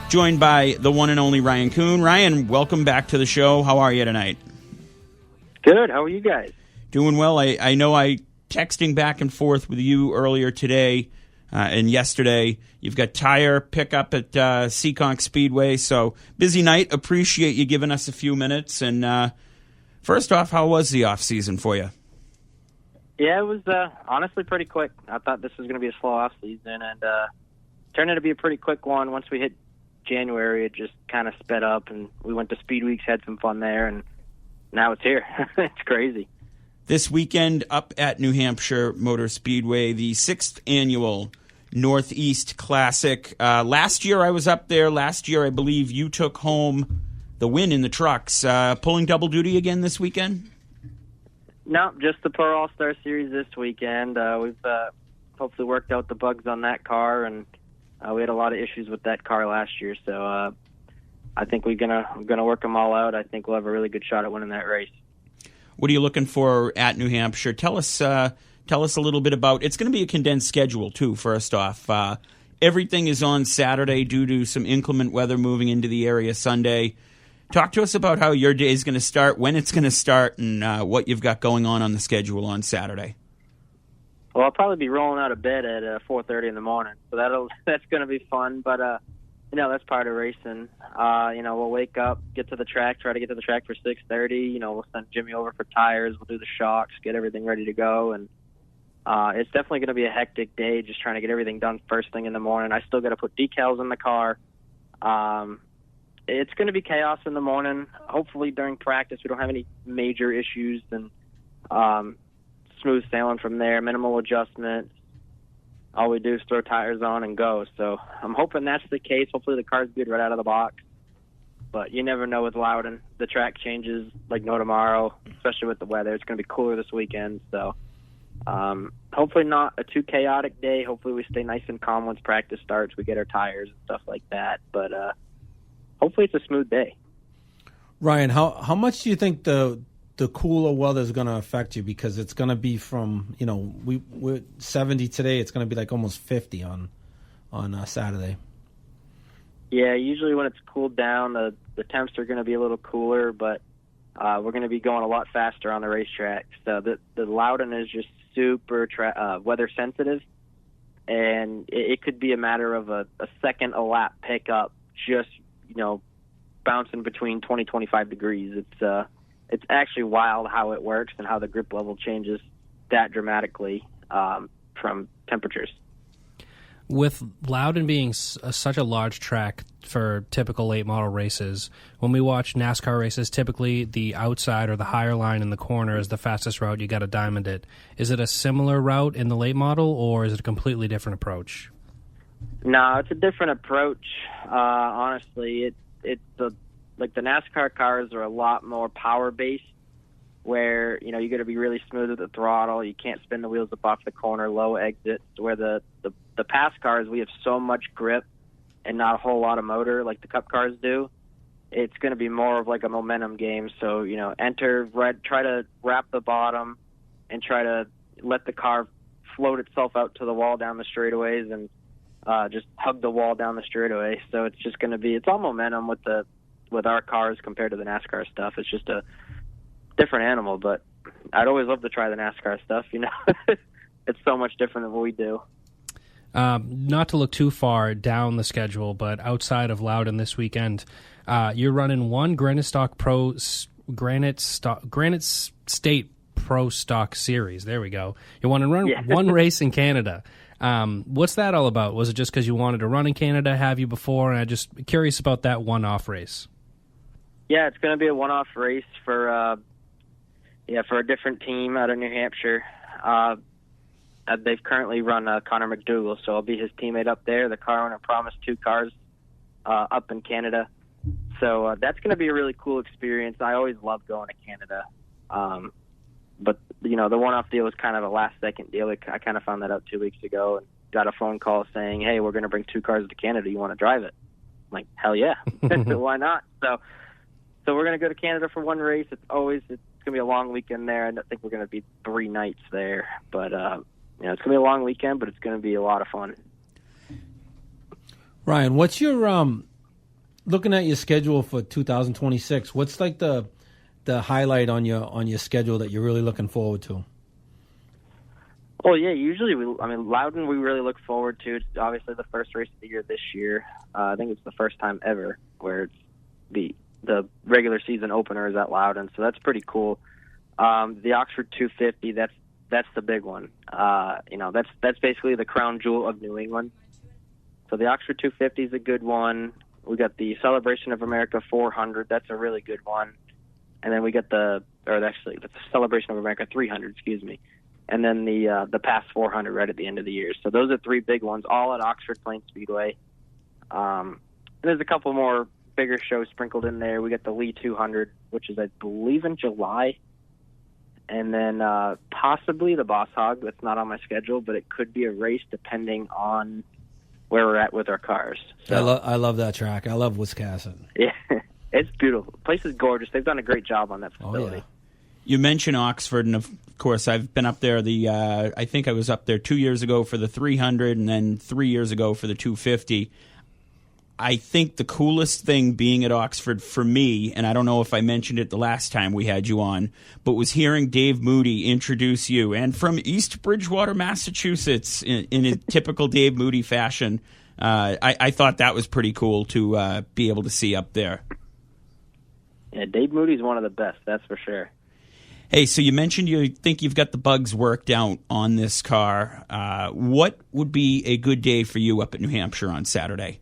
joined by the one and only Ryan Kuhn. Ryan, welcome back to the show. How are you tonight? Good. How are you guys? Doing well. I know I texting back and forth with you earlier today and yesterday. You've got tire pickup at Seekonk Speedway, so busy night. Appreciate you giving us a few minutes. And first off, how was the off season for you? Yeah, it was honestly pretty quick. I thought this was going to be a slow off season, and turned out to be a pretty quick one. Once we hit January, it just kind of sped up, and we went to Speed Weeks, had some fun there, and now it's here. It's crazy. This weekend up at New Hampshire Motor Speedway, the 6th annual Northeast Classic. Last year I was up there. Last year I believe you took home the win in the trucks. Pulling double duty again this weekend? No, just the Pro All-Star Series this weekend. We've hopefully worked out the bugs on that car, and we had a lot of issues with that car last year. So I think we're gonna work them all out. I think we'll have a really good shot at winning that race. What are you looking for at New Hampshire? Tell us a little bit about. It's going to be a condensed schedule too. First off, everything is on Saturday due to some inclement weather moving into the area Sunday. Talk to us about how your day is going to start, when it's going to start, and what you've got going on the schedule on Saturday. Well, I'll probably be rolling out of bed at 4:30 in the morning, so that's going to be fun. But that's part of racing. We'll wake up, get to the track, try to get to the track for 6:30. We'll send Jimmy over for tires. We'll do the shocks, get everything ready to go, and it's definitely going to be a hectic day, just trying to get everything done first thing in the morning. I still got to put decals in the car. It's going to be chaos in the morning. Hopefully during practice we don't have any major issues, and smooth sailing from there, minimal adjustments. All we do is throw tires on and go. So I'm hoping that's the case. Hopefully the car's good right out of the box. But you never know with Loudon. The track changes like no tomorrow, especially with the weather. It's going to be cooler this weekend. So hopefully not a too chaotic day. Hopefully we stay nice and calm once practice starts. We get our tires and stuff like that. But hopefully it's a smooth day. Ryan, how much do you think the cooler weather is going to affect you? Because it's going to be from, we're 70 today. It's going to be like almost 50 on Saturday. Yeah, usually when it's cooled down, the temps are going to be a little cooler, but we're going to be going a lot faster on the racetrack. So the Loudon is just super weather sensitive, and it could be a matter of a second a lap pickup, just bouncing between 20-25 degrees. It's actually wild how it works and how the grip level changes that dramatically from temperatures. With Loudon being such a large track for typical late model races, when we watch NASCAR races, typically the outside or the higher line in the corner is the fastest route. You got to diamond it. Is it a similar route in the late model, or is it a completely different approach? No, it's a different approach. Honestly, the NASCAR cars are a lot more power based, where you got to be really smooth with the throttle. You can't spin the wheels up off the corner, low exits. Where the past cars, we have so much grip and not a whole lot of motor like the Cup cars do. It's going to be more of like a momentum game. So try to wrap the bottom and try to let the car float itself out to the wall down the straightaways and just hug the wall down the straightaway. So it's just going to be, it's all momentum with our cars compared to the NASCAR stuff. It's just a different animal, but I'd always love to try the NASCAR stuff. It's so much different than what we do. Not to look too far down the schedule, but outside of Loudon this weekend, you're running one Granite State Pro Stock Series. There we go. You want to run one race in Canada. What's that all about? Was it just because you wanted to run in Canada? Have you before? And I'm just curious about that one-off race. Yeah, it's going to be a one-off race for a different team out of New Hampshire. They've currently run Connor McDougall, so I'll be his teammate up there. The car owner promised 2 cars up in Canada. So that's going to be a really cool experience. I always love going to Canada. But, the one-off deal was kind of a last-second deal. I kind of found that out 2 weeks ago and got a phone call saying, hey, we're going to bring 2 cars to Canada. You want to drive it? I'm like, hell yeah. Why not? So we're going to go to Canada for one race. It's going to be a long weekend there. I think we're going to be 3 nights there. But, it's going to be a long weekend, but it's going to be a lot of fun. Ryan, what's your looking at your schedule for 2026, what's like the highlight on your schedule that you're really looking forward to? Well, yeah, usually Loudon we really look forward to. It's obviously the first race of the year this year. I think it's the first time ever where it's the regular season opener is at Loudon, so that's pretty cool. The Oxford 250, that's the big one. That's basically the crown jewel of New England. So the Oxford 250 is a good one. We got the Celebration of America 400. That's a really good one. And then we got the Celebration of America 300, excuse me. And then the Pass 400 right at the end of the year. So those are three big ones, all at Oxford Plains Speedway. And there's a couple more bigger shows sprinkled in there. We got the Lee 200, which is, I believe, in July. And then possibly the Boss Hog. That's not on my schedule, but it could be a race depending on where we're at with our cars. So, I love that track. I love Wisconsin. Yeah, it's beautiful. The place is gorgeous. They've done a great job on that facility. Oh, yeah. You mentioned Oxford, and of course, I've been up there. I think I was up there 2 years ago for the 300, and then 3 years ago for the 250. I think the coolest thing being at Oxford for me, and I don't know if I mentioned it the last time we had you on, but was hearing Dave Moody introduce you, and from East Bridgewater, Massachusetts, in a typical Dave Moody fashion. I thought that was pretty cool to be able to see up there. Yeah, Dave Moody's one of the best, that's for sure. Hey, so you mentioned you think you've got the bugs worked out on this car. What would be a good day for you up at New Hampshire on Saturday?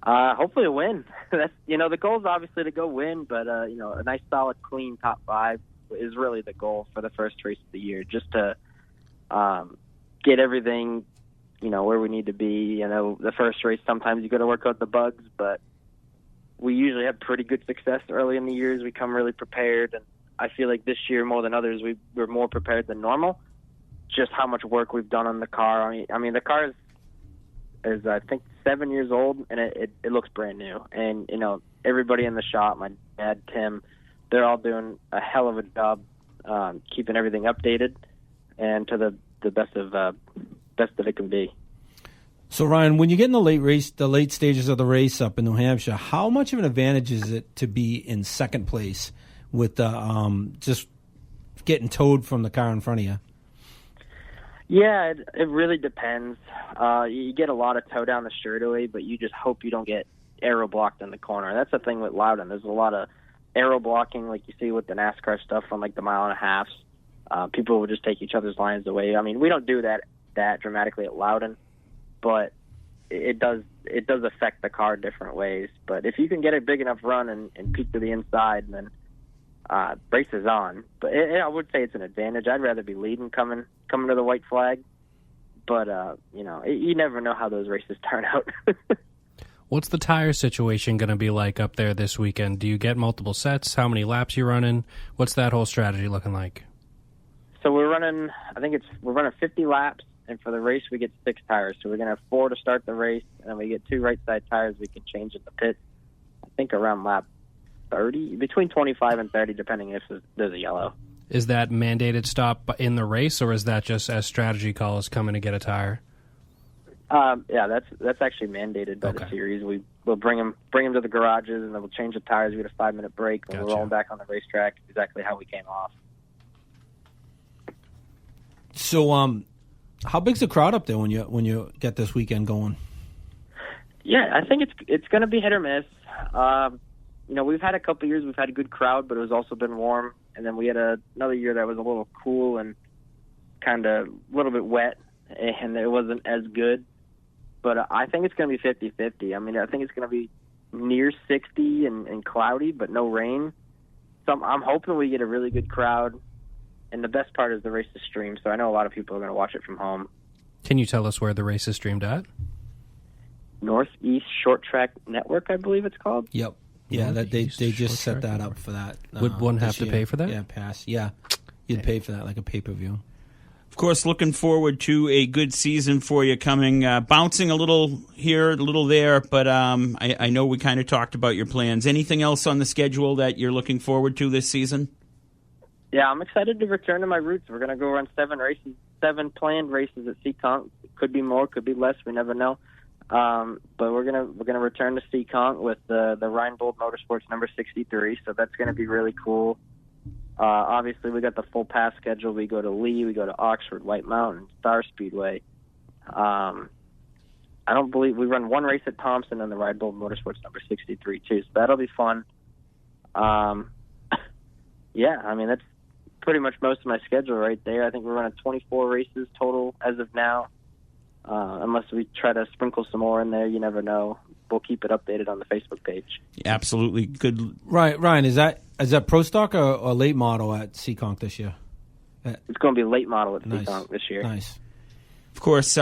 Hopefully a win. That's the goal is obviously to go win, but a nice solid clean top 5 is really the goal for the first race of the year. Just to get everything where we need to be. The first race sometimes you got to work out the bugs, but we usually have pretty good success early in the years. We come really prepared, and I feel like this year more than others we're more prepared than normal. Just how much work we've done on the car. I mean the car is I think 7 years old, and it looks brand new. And everybody in the shop, my dad, Tim, they're all doing a hell of a job keeping everything updated and to the best that it can be. So Ryan, when you get in the late stages of the race up in New Hampshire, how much of an advantage is it to be in second place with just getting towed from the car in front of you? Yeah, it really depends. You get a lot of tow down the straightaway, but you just hope you don't get aero blocked in the corner. That's the thing with Loudon. There's a lot of aero blocking like you see with the NASCAR stuff on like the mile and a halves. People will just take each other's lines away. I mean, we don't do that dramatically at Loudon, but it does affect the car different ways. But if you can get a big enough run and peek to the inside, then race is on. But I would say it's an advantage. I'd rather be leading coming to the white flag. But, you never know how those races turn out. What's the tire situation going to be like up there this weekend? Do you get multiple sets? How many laps you running? What's that whole strategy looking like? So we're running 50 laps, and for the race we get 6 tires. So we're going to have 4 to start the race, and then we get 2 right side tires we can change in the pit. I think around lap 30, between 25 and 30, depending if there's a yellow. Is that mandated stop in the race, or is that just as strategy calls coming to get a tire? Yeah, that's actually mandated by the series. We'll bring them to the garages, and then we'll change the tires. We get a 5-minute break, and we're rolling back on the racetrack exactly how we came off. So, how big's the crowd up there when you get this weekend going? Yeah, I think it's going to be hit or miss. We've had a couple years we've had a good crowd, but it was also been warm. And then we had another year that was a little cool and kind of a little bit wet, and it wasn't as good. But I think it's going to be 50-50. I mean, I think it's going to be near 60 and cloudy, but no rain. So I'm hoping we get a really good crowd. And the best part is the race is streamed, so I know a lot of people are going to watch it from home. Can you tell us where the race is streamed at? Northeast Short Track Network, I believe it's called. Yep. Yeah, they just set that up for that. Would one have to pay for that? Yeah, pass. Yeah, you'd pay for that like a pay-per-view. Of course, looking forward to a good season for you coming. Bouncing a little here, a little there, but I know we kind of talked about your plans. Anything else on the schedule that you're looking forward to this season? Yeah, I'm excited to return to my roots. We're going to go run 7 planned races at Seekonk. Could be more, could be less. We never know. But we're gonna return to Seekonk with the Rheinbold Motorsports number 63. So that's gonna be really cool. Obviously, we got the full pass schedule. We go to Lee, we go to Oxford, White Mountain, Star Speedway. I don't believe we run one race at Thompson and the Rheinbold Motorsports number 63 too. So that'll be fun. Yeah, I mean that's pretty much most of my schedule right there. I think we're running 24 races total as of now. Unless we try to sprinkle some more in there, you never know. We'll keep it updated on the Facebook page. Absolutely good. Right, Ryan, is that pro stock or late model at Seekonk this year? It's going to be late model at Nice. Seekonk this year. Nice. Of course,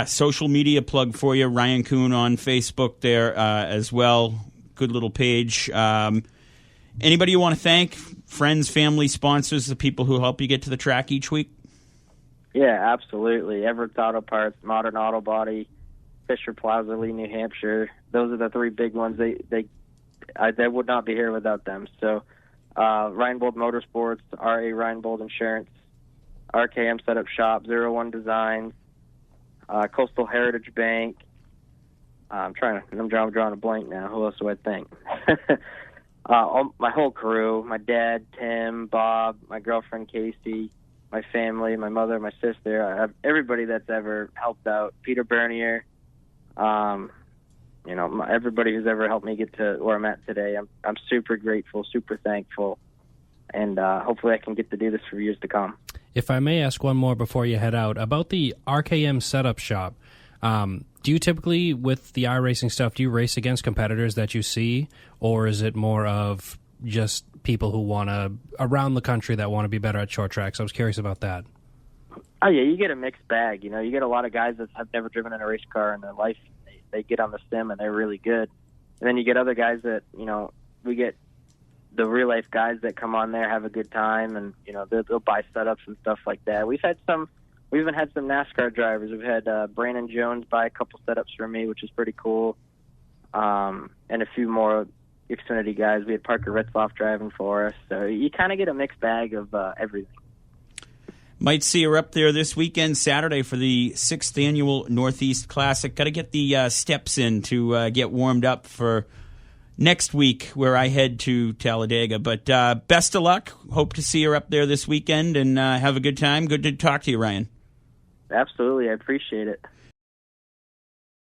social media plug for you, Ryan Kuhn on Facebook there as well. Good little page. Anybody you want to thank? Friends, family, sponsors, the people who help you get to the track each week? Yeah, absolutely. Everett's Auto Parts, Modern Auto Body, Fisher Plaza, Lee, New Hampshire. Those are the three big ones. They would not be here without them. So, Rheinbold Motorsports, RA Rheinbold Insurance, RKM Setup Shop, 01 Designs, Coastal Heritage Bank. I'm drawing a blank now. Who else do I think? My whole crew, my dad, Tim, Bob, my girlfriend, Casey, my family, my mother, my sister. I have everybody that's ever helped out. Peter Bernier, everybody who's ever helped me get to where I'm at today. I'm super grateful, super thankful, and hopefully I can get to do this for years to come. If I may ask one more before you head out, about the RKM Setup Shop, do you typically, with the iRacing stuff, do you race against competitors that you see, or is it more of just people who around the country that want to be better at short tracks? I was curious about that. Oh, yeah, you get a mixed bag. You get a lot of guys that have never driven in a race car in their life. They get on the sim, and they're really good. And then you get other guys that, we get the real life guys that come on there, have a good time, and, they'll buy setups and stuff like that. We even had some NASCAR drivers. We've had Brandon Jones buy a couple setups for me, which is pretty cool. And a few more Xfinity guys. We had Parker Retzloff driving for us. So you kind of get a mixed bag of everything. Might see her up there this weekend, Saturday, for the 6th Annual Northeast Classic. Got to get the steps in to get warmed up for next week where I head to Talladega. But best of luck. Hope to see her up there this weekend and have a good time. Good to talk to you, Ryan. Absolutely. I appreciate it.